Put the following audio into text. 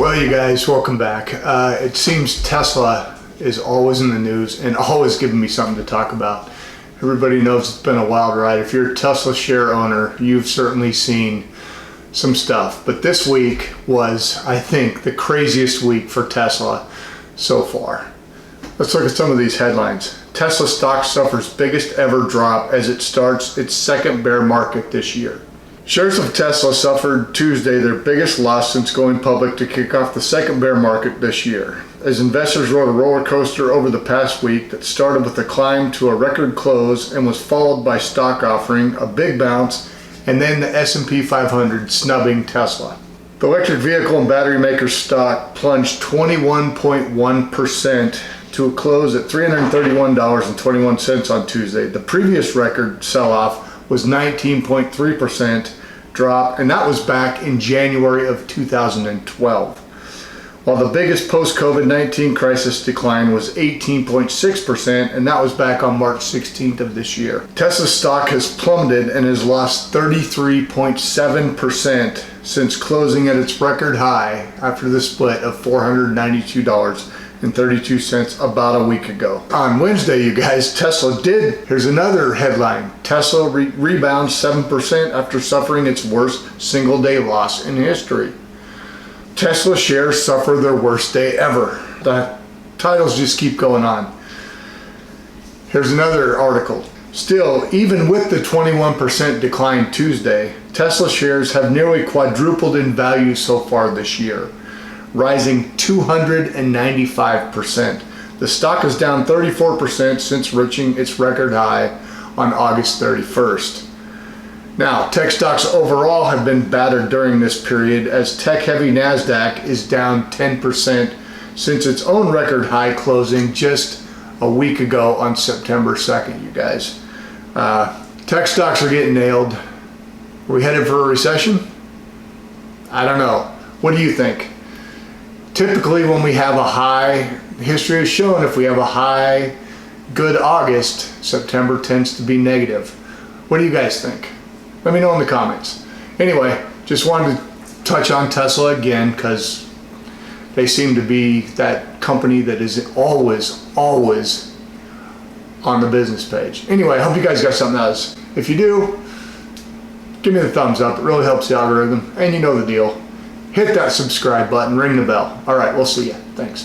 Well, you guys, welcome back. It seems Tesla is always in the news and always giving me something to talk about. Everybody knows it's been a wild ride. If you're a Tesla share owner, you've certainly seen some stuff. But this week was, I think, the craziest week for Tesla so far. Let's look at some of these headlines. Tesla stock suffers biggest ever drop as it starts its second bear market this year. Shares of Tesla suffered Tuesday their biggest loss since going public to kick off the second bear market this year, as investors rode a roller coaster over the past week that started with a climb to a record close and was followed by stock offering, a big bounce, and then the S&P 500 snubbing Tesla. The electric vehicle and battery maker stock plunged 21.1% to a close at $331.21 on Tuesday. The previous record sell-off was 19.3% drop, and that was back in January of 2012. While the biggest post-COVID-19 crisis decline was 18.6%, and that was back on March 16th of this year. Tesla's stock has plummeted and has lost 33.7% since closing at its record high after the split of $492.32 about a week ago. On Wednesday, you guys, Tesla did, here's another headline. Tesla rebounds 7% after suffering its worst single day loss in history. Tesla shares suffer their worst day ever. The titles just keep going on. Here's another article. Still, even with the 21% decline Tuesday, Tesla shares have nearly quadrupled in value so far this year, rising 295%. The stock is down 34% since reaching its record high on August 31st. Now, tech stocks overall have been battered during this period, as tech-heavy NASDAQ is down 10% since its own record high closing just a week ago on September 2nd, you guys. Tech stocks are getting nailed. Are we headed for a recession? I don't know. What do you think? Typically when we have a high, history has shown if we have a high, good August, September tends to be negative. What do you guys think? Let me know in the comments. Anyway, just wanted to touch on Tesla again because they seem to be that company that is always on the business page. Anyway, I hope you guys got something else. If you do, give me the thumbs up. It really helps the algorithm. And you know the deal. Hit that subscribe button, ring the bell. All right, we'll see you. Thanks.